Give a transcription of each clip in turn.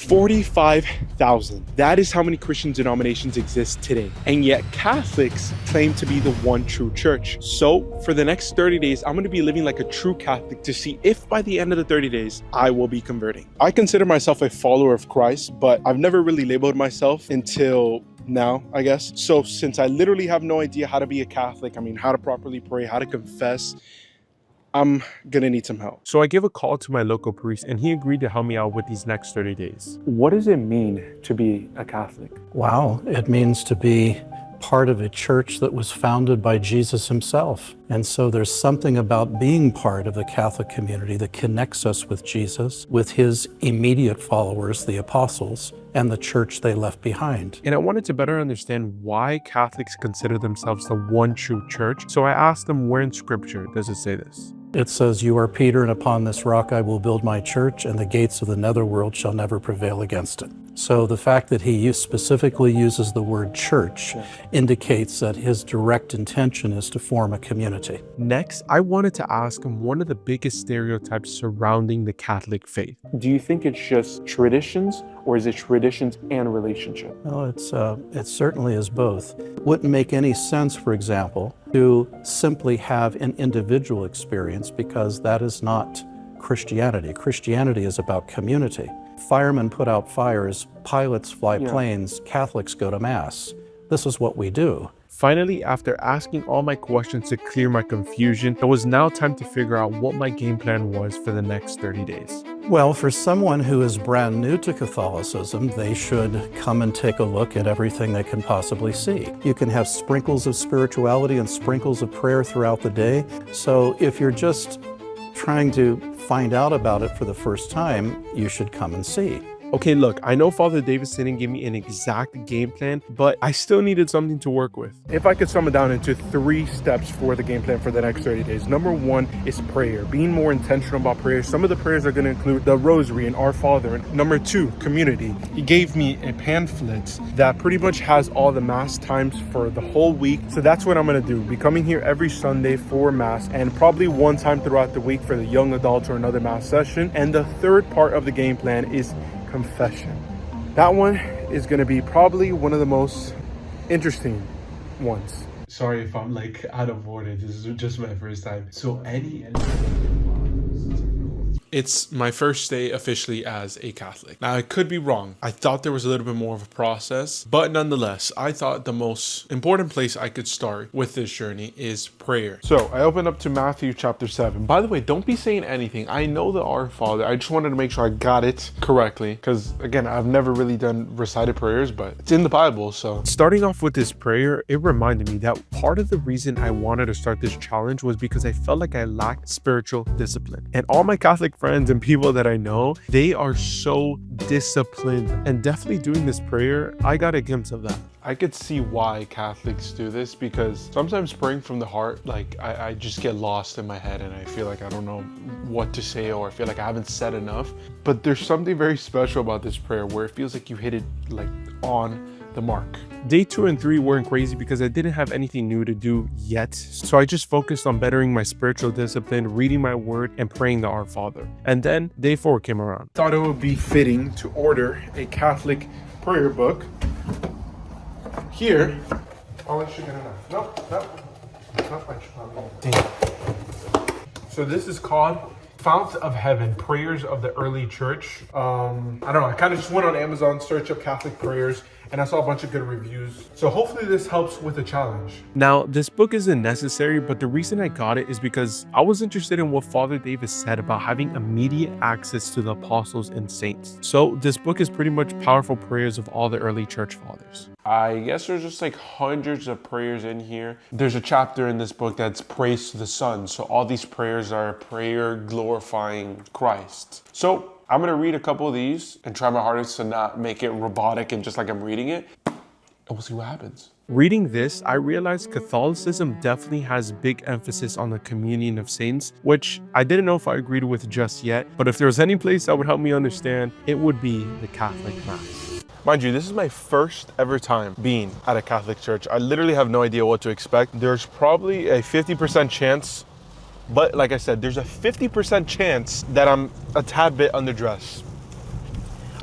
45,000. That is how many Christian denominations exist today. And yet Catholics claim to be the one true church. So for the next 30 days, I'm going to be living like a true Catholic to see if by the end of the 30 days, I will be converting. I consider myself a follower of Christ, but I've never really labeled myself until now, I guess. So since I literally have no idea how to be a Catholic, how to properly pray, how to confess, I'm gonna need some help. So I gave a call to my local priest and he agreed to help me out with these next 30 days. What does it mean to be a Catholic? Wow, it means to be part of a church that was founded by Jesus himself. And so there's something about being part of the Catholic community that connects us with Jesus, with his immediate followers, the apostles, and the church they left behind. And I wanted to better understand why Catholics consider themselves the one true church. So I asked them, where in scripture does it say this? It says, "You are Peter, and upon this rock I will build my church, and the gates of the netherworld shall never prevail against it." So the fact that he specifically uses the word church indicates that his direct intention is to form a community. Next, I wanted to ask him one of the biggest stereotypes surrounding the Catholic faith. Do you think it's just traditions, or is it traditions and relationship? Well, it certainly is both. It wouldn't make any sense, for example, to simply have an individual experience, because that is not Christianity. Christianity is about community. Firemen put out fires, pilots fly planes, Catholics go to Mass. This is what we do. Finally, after asking all my questions to clear my confusion, it was now time to figure out what my game plan was for the next 30 days. Well, for someone who is brand new to Catholicism, they should come and take a look at everything they can possibly see. You can have sprinkles of spirituality and sprinkles of prayer throughout the day. So if you're just trying to find out about it for the first time, you should come and see. Okay, look, I know Father Davis didn't give me an exact game plan, but I still needed something to work with. If I could sum it down into 3 steps for the game plan for the next 30 days. Number 1 is prayer, being more intentional about prayer. Some of the prayers are going to include the rosary and Our Father. Number 2, community. He gave me a pamphlet that pretty much has all the Mass times for the whole week. So that's what I'm going to do. Be coming here every Sunday for Mass, and probably one time throughout the week for the young adults or another Mass session. And the third part of the game plan is confession. That one is going to be probably one of the most interesting ones. Sorry if I'm like out of order. This is just my first time. So It's my first day officially as a Catholic. Now, I could be wrong. I thought there was a little bit more of a process, but nonetheless, I thought the most important place I could start with this journey is prayer. So I opened up to Matthew chapter 7. By the way, don't be saying anything. I know the Our Father. I just wanted to make sure I got it correctly, because again, I've never really done recited prayers, but it's in the Bible, so. Starting off with this prayer, it reminded me that part of the reason I wanted to start this challenge was because I felt like I lacked spiritual discipline. And all my Catholic friends and people that I know, they are so disciplined, and definitely doing this prayer, I got a glimpse of that. I could see why Catholics do this, because sometimes praying from the heart, like I just get lost in my head and I feel like I don't know what to say, or I feel like I haven't said enough. But there's something very special about this prayer where it feels like you hit it like on the mark. Day 2 and 3 weren't crazy because I didn't have anything new to do yet. So I just focused on bettering my spiritual discipline, reading my word, and praying the Our Father. And then day 4 came around. Thought it would be fitting to order a Catholic prayer book. Here, I'll let you get enough. Damn. So this is called Fount of Heaven, Prayers of the Early Church. I don't know, I kind of just went on Amazon, searched up Catholic prayers, and I saw a bunch of good reviews. So hopefully this helps with the challenge. Now, this book isn't necessary, but the reason I got it is because I was interested in what Father Davis said about having immediate access to the apostles and saints. So this book is pretty much powerful prayers of all the early church fathers. I guess there's just like hundreds of prayers in here. There's a chapter in this book that's praise to the Son. So all these prayers are prayer glorifying Christ. So I'm going to read a couple of these and try my hardest to not make it robotic and just like I'm reading it. And we'll see what happens. Reading this, I realized Catholicism definitely has big emphasis on the communion of saints, which I didn't know if I agreed with just yet. But if there was any place that would help me understand, it would be the Catholic Mass. Mind you, this is my first ever time being at a Catholic church. I literally have no idea what to expect. There's probably a 50% chance, but like I said, there's a 50% chance that I'm a tad bit underdressed.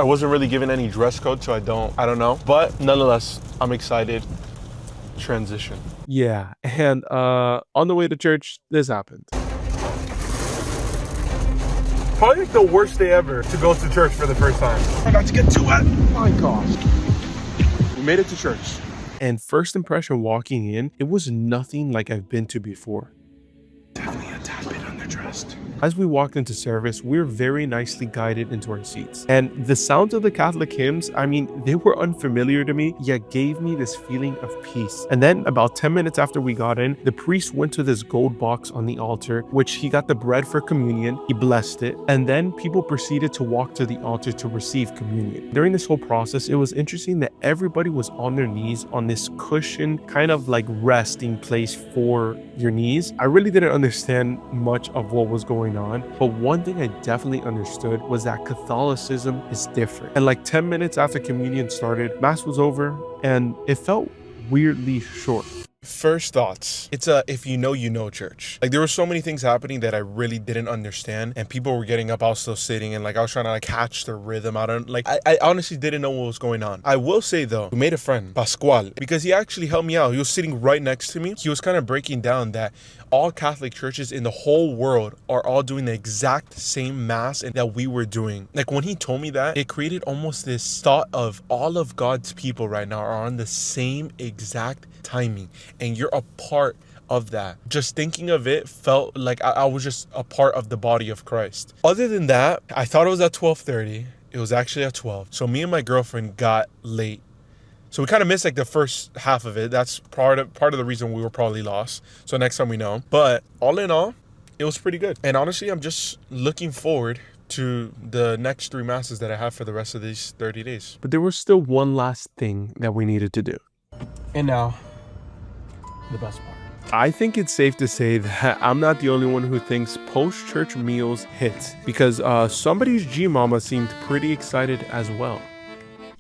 I wasn't really given any dress code, so I don't know. But nonetheless, I'm excited. Transition. Yeah, and on the way to church, this happened. Probably like the worst day ever to go to church for the first time. We're about to get too wet. My gosh. We made it to church. And first impression walking in, it was nothing like I've been to before. Definitely a tad bit underdressed. As we walked into service, we were very nicely guided into our seats. And the sounds of the Catholic hymns, I mean, they were unfamiliar to me, yet gave me this feeling of peace. And then about 10 minutes after we got in, the priest went to this gold box on the altar, which he got the bread for communion, he blessed it, and then people proceeded to walk to the altar to receive communion. During this whole process, it was interesting that everybody was on their knees on this cushion, kind of like resting place for your knees. I really didn't understand much of what was going on, but one thing I definitely understood was that Catholicism is different. And like 10 minutes after communion started, mass was over and it felt weirdly short. First thoughts. It's a if you know church. Like there were so many things happening that I really didn't understand, and people were getting up, I was still sitting, and like I was trying to like catch the rhythm. I honestly didn't know what was going on. I will say though, we made a friend, Pascual, because he actually helped me out. He was sitting right next to me. He was kind of breaking down that all Catholic churches in the whole world are all doing the exact same mass and that we were doing. Like when he told me that, it created almost this thought of all of God's people right now are on the same exact timing, and you're a part of that. Just thinking of it felt like I was just a part of the body of Christ. Other than that, I thought it was at 12:30. It was actually at 12. So me and my girlfriend got late. So we kind of missed like the first half of it. That's part of the reason we were probably lost. So next time we know. But all in all, it was pretty good. And honestly, I'm just looking forward to the next 3 masses that I have for the rest of these 30 days. But there was still one last thing that we needed to do. And now, the best part. I think it's safe to say that I'm not the only one who thinks post-church meals hit, because somebody's G-mama seemed pretty excited as well.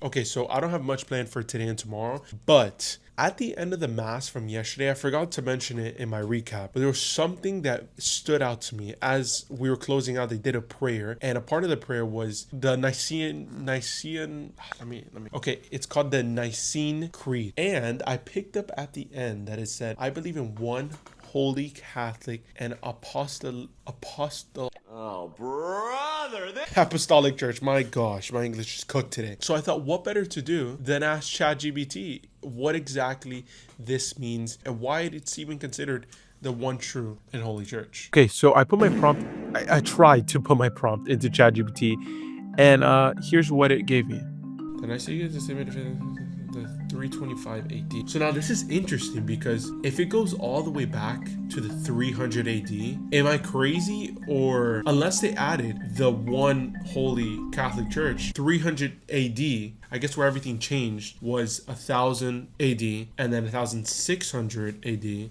Okay, so I don't have much planned for today and tomorrow, but at the end of the mass from yesterday, I forgot to mention it in my recap, but there was something that stood out to me. As we were closing out, they did a prayer, and a part of the prayer was the it's called the Nicene Creed. And I picked up at the end that it said, I believe in one holy Catholic and apostolic church. My gosh, my English is cooked today. So I thought, what better to do than ask ChatGPT what exactly this means and why it's even considered the one true and holy church. Okay, so I tried to put my prompt into ChatGPT, and here's what it gave me. Then I see the 325 AD. So now this is interesting, because if it goes all the way back to the 300 AD, am I crazy? Or unless they added the one holy Catholic Church, 300 AD, I guess where everything changed was 1000 AD and then 1600 AD.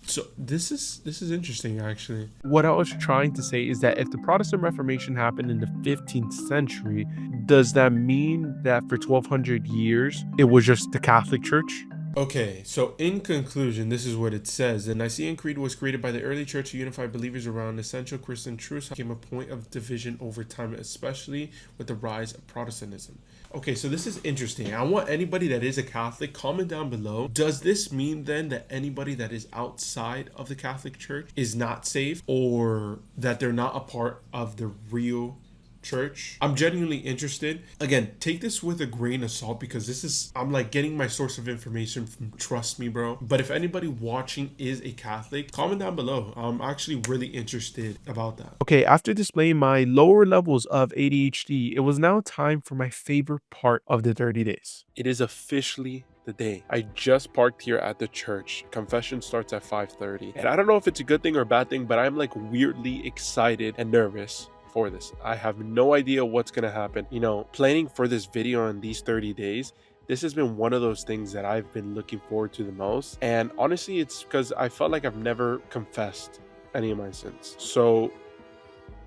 So this is interesting, actually. What I was trying to say is that if the Protestant Reformation happened in the 15th century, does that mean that for 1200 years, it was just the Catholic Church? Okay, so in conclusion, this is what it says. The Nicene Creed was created by the early church to unify believers around essential Christian truths. Became a point of division over time, especially with the rise of Protestantism. Okay, so this is interesting. I want anybody that is a Catholic, comment down below. Does this mean then that anybody that is outside of the Catholic Church is not safe, or that they're not a part of the real church? I'm genuinely interested. Again, take this with a grain of salt, because I'm like getting my source of information from Trust Me Bro. But if anybody watching is a Catholic, comment down below. I'm actually really interested about that. Okay, after displaying my lower levels of ADHD, it was now time for my favorite part of the 30 days. It is officially the day. I just parked here at the church. Confession starts at 5:30. And I don't know if it's a good thing or a bad thing, but I'm like weirdly excited and nervous for this. I have no idea what's gonna happen. You know, planning for this video in these 30 days, this has been one of those things that I've been looking forward to the most. And honestly, it's because I felt like I've never confessed any of my sins. So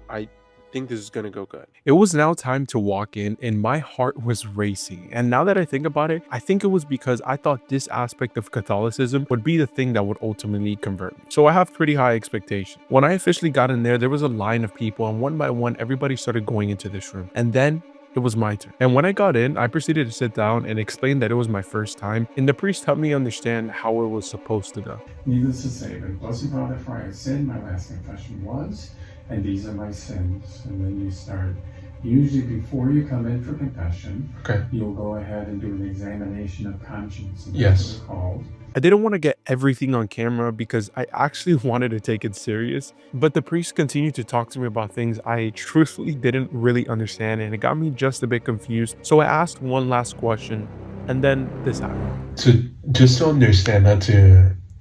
I think this is gonna go good. It was now time to walk in, and my heart was racing. And now that I think about it, I think it was because I thought this aspect of Catholicism would be the thing that would ultimately convert me. So I have pretty high expectations. When I officially got in there was a line of people, and one by one, everybody started going into this room. And then it was my turn. And when I got in, I proceeded to sit down and explain that it was my first time, and the priest helped me understand how it was supposed to go. Needless to say, but Blessed Father, for I sinned, my last confession was, and these are my sins. And then you start. Usually before you come in for confession, Okay. you'll go ahead and do an examination of conscience. And Yes. that's what it's called. I didn't want to get everything on camera because I actually wanted to take it serious, but the priest continued to talk to me about things I truthfully didn't really understand, and it got me just a bit confused. So I asked one last question, and then this happened. So just to understand that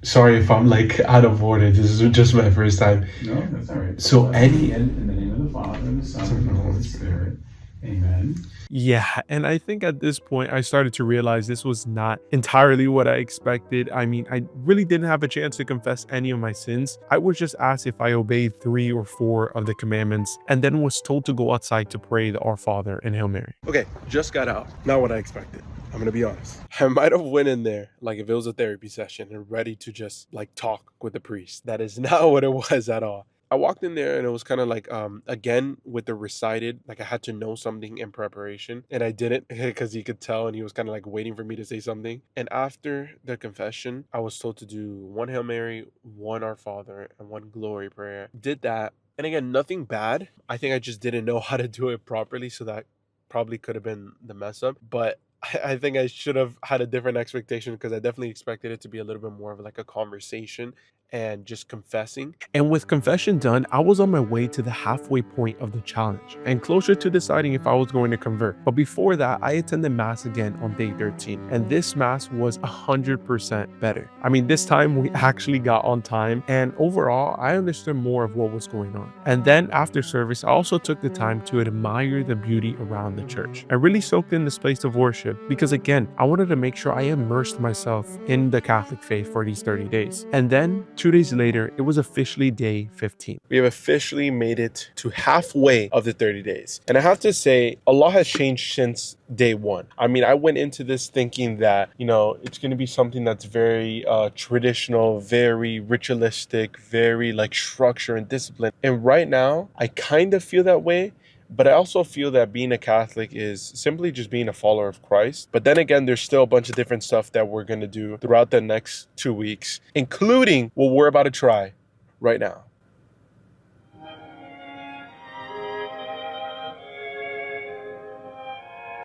sorry if I'm like out of order. This is just my first time. No, that's all right. So any in the name of the Father, and the Son, and the Holy Spirit. Amen. Yeah, and I think at this point I started to realize this was not entirely what I expected. I mean, I really didn't have a chance to confess any of my sins. I was just asked if I obeyed 3 or 4 of the commandments, and then was told to go outside to pray the Our Father and Hail Mary. Okay, just got out. Not what I expected. I'm gonna be honest. I might have went in there like if it was a therapy session and ready to just like talk with the priest. That is not what it was at all. I walked in there and it was kind of like, again, with the recited, like I had to know something in preparation and I didn't because he could tell and he was kind of like waiting for me to say something. And after the confession, I was told to do 1 Hail Mary, 1 Our Father, and 1 Glory prayer. Did that. And again, nothing bad. I think I just didn't know how to do it properly. So that probably could have been the mess up. But I think I should have had a different expectation because I definitely expected it to be a little bit more of like a conversation and just confessing. And with confession done, I was on my way to the halfway point of the challenge and closer to deciding if I was going to convert. But before that, I attended Mass again on day 13, and this Mass was 100% better. I mean, this time we actually got on time, and overall, I understood more of what was going on. And then after service, I also took the time to admire the beauty around the church. I really soaked in this place of worship because, again, I wanted to make sure I immersed myself in the Catholic faith for these 30 days. And then 2 days later, it was officially day 15. We have officially made it to halfway of the 30 days. And I have to say, a lot has changed since day 1. I mean, I went into this thinking that, it's going to be something that's very traditional, very ritualistic, very like structure and discipline. And right now, I kind of feel that way. But I also feel that being a Catholic is simply just being a follower of Christ. But then again, there's still a bunch of different stuff that we're going to do throughout the next 2 weeks, including what we're about to try right now.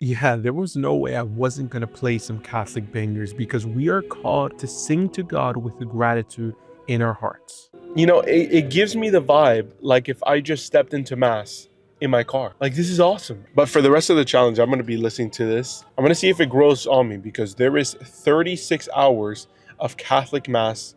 Yeah, there was no way I wasn't going to play some Catholic bangers because we are called to sing to God with gratitude in our hearts. It gives me the vibe like if I just stepped into Mass in my car. Like, this is awesome. But for the rest of the challenge, I'm going to be listening to this. I'm going to see if it grows on me because there is 36 hours of Catholic Mass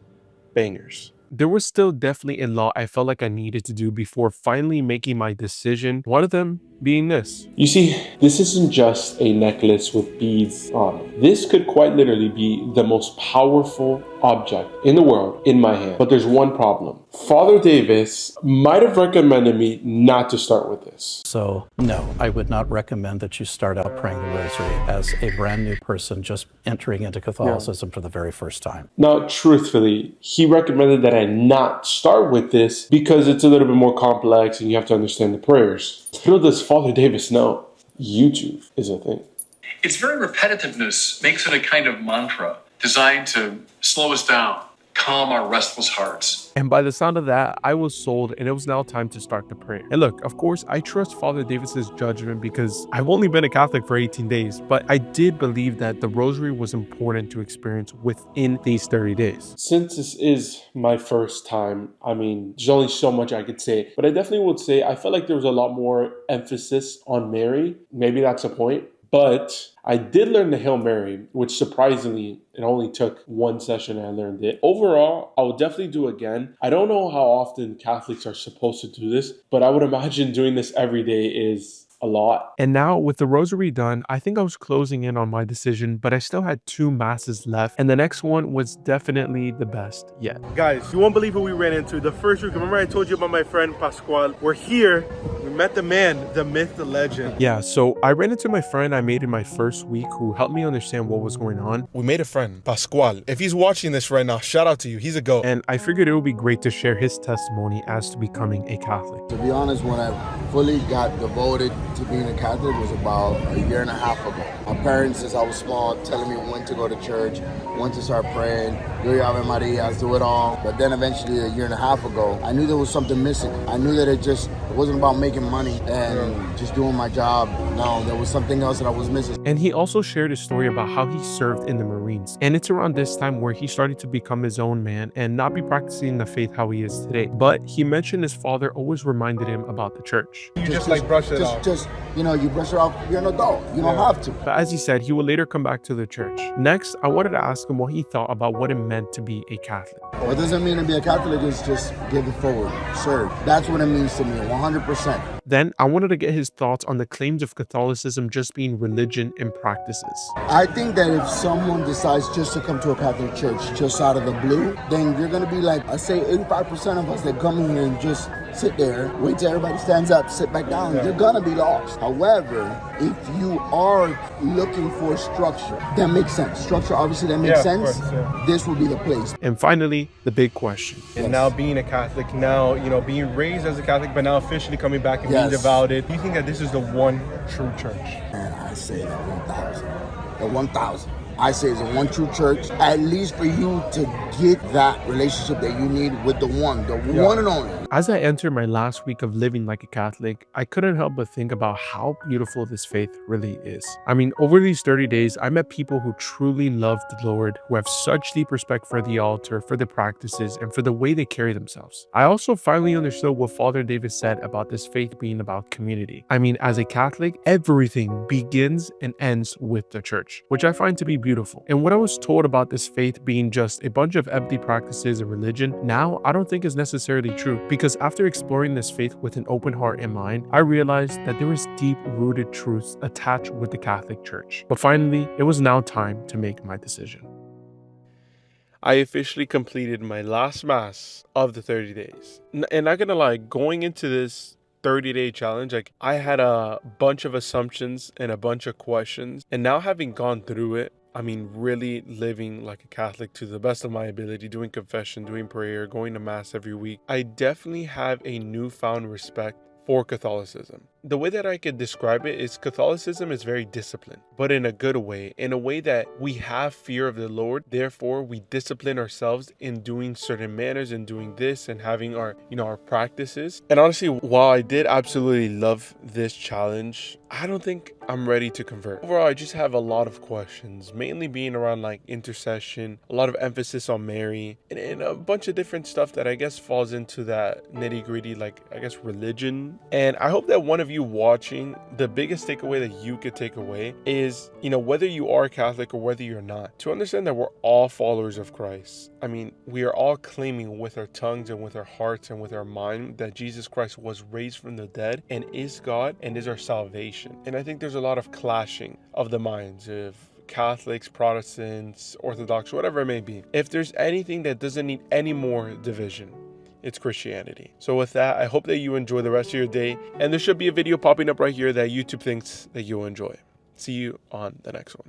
bangers. There was still definitely a lot I felt like I needed to do before finally making my decision. One of them being this. You see, this isn't just a necklace with beads on it. This could quite literally be the most powerful object in the world in my hand. But there's one problem. Father Davis might have recommended me not to start with this. So, no, I would not recommend that you start out praying the rosary as a brand new person just entering into Catholicism for the very first time. Now, truthfully, he recommended that I not start with this because it's a little bit more complex and you have to understand the prayers. Little does Father Davis know, YouTube is a thing. Its very repetitiveness makes it a kind of mantra designed to slow us down, calm our restless hearts. And by the sound of that, I was sold and it was now time to start the prayer. And look, of course, I trust Father Davis's judgment because I've only been a Catholic for 18 days, but I did believe that the rosary was important to experience within these 30 days. Since this is my first time, I mean, there's only so much I could say, but I definitely would say I felt like there was a lot more emphasis on Mary. Maybe that's a point. But I did learn the Hail Mary, which surprisingly, it only took 1 session and I learned it. Overall, I will definitely do again. I don't know how often Catholics are supposed to do this, but I would imagine doing this every day is a lot. And now with the rosary done, I think I was closing in on my decision, but I still had 2 masses left. And the next one was definitely the best yet. Guys, you won't believe who we ran into. The first week, remember I told you about my friend Pascual? We're here. We met the man, the myth, the legend. Yeah, so I ran into my friend I made in my first week who helped me understand what was going on. We made a friend, Pascual. If he's watching this right now, shout out to you. He's a goat. And I figured it would be great to share his testimony as to becoming a Catholic. To be honest, when I fully got devoted to being a Catholic was about a year and a half ago. My parents, since I was small, telling me when to go to church, when to start praying, do your Ave Marias, do it all. But then eventually a year and a half ago, I knew there was something missing. I knew that it wasn't about making money and just doing my job. No, there was something else that I was missing. And he also shared a story about how he served in the Marines. And it's around this time where he started to become his own man and not be practicing the faith how he is today. But he mentioned his father always reminded him about the church. You just brush it off. You brush it off. You're an adult. You don't have to. But as he said, he would later come back to the church. Next, I wanted to ask him what he thought about what it meant to be a Catholic. What does it mean to be a Catholic is just give it forward, serve. That's what it means to me, 100%. Then I wanted to get his thoughts on the claims of Catholicism just being religion and practices. I think that if someone decides just to come to a Catholic church just out of the blue, then you're going to be like, I say 85% of us that come in here and just sit there, wait till everybody stands up, sit back down, you're going to be lost. However, if you are looking for structure, that makes sense. Structure, obviously, that makes sense. Of course, This will be the place. And finally, the big question. And now being a Catholic, now, being raised as a Catholic, but now officially coming back and being devoted. Do you think that this is the one true church? And I say that 1,000. The 1,000. I say it's a one true church, at least for you to get that relationship that you need with the one and only. As I entered my last week of living like a Catholic, I couldn't help but think about how beautiful this faith really is. I mean, over these 30 days, I met people who truly love the Lord, who have such deep respect for the altar, for the practices, and for the way they carry themselves. I also finally understood what Father David said about this faith being about community. I mean, as a Catholic, everything begins and ends with the church, which I find to be beautiful. And what I was told about this faith being just a bunch of empty practices and religion, now I don't think is necessarily true, because after exploring this faith with an open heart and mind, I realized that there is deep-rooted truths attached with the Catholic Church. But finally, it was now time to make my decision. I officially completed my last Mass of the 30 days. And not gonna lie, going into this 30-day challenge, I had a bunch of assumptions and a bunch of questions. And now having gone through it, I mean, really living like a Catholic to the best of my ability, doing confession, doing prayer, going to Mass every week, I definitely have a newfound respect for Catholicism. The way that I could describe it is Catholicism is very disciplined, but in a good way, in a way that we have fear of the Lord. Therefore, we discipline ourselves in doing certain manners and doing this and having our practices. And honestly, while I did absolutely love this challenge, I don't think I'm ready to convert. Overall, I just have a lot of questions, mainly being around intercession, a lot of emphasis on Mary, and a bunch of different stuff that I guess falls into that nitty-gritty, religion. And I hope that one of you watching, the biggest takeaway that you could take away is, whether you are Catholic or whether you're not, to understand that we're all followers of Christ. I mean, we are all claiming with our tongues and with our hearts and with our mind that Jesus Christ was raised from the dead and is God and is our salvation. And I think there's a lot of clashing of the minds of Catholics, Protestants, Orthodox, whatever it may be. If there's anything that doesn't need any more division, it's Christianity. So with that, I hope that you enjoy the rest of your day. And there should be a video popping up right here that YouTube thinks that you'll enjoy. See you on the next one.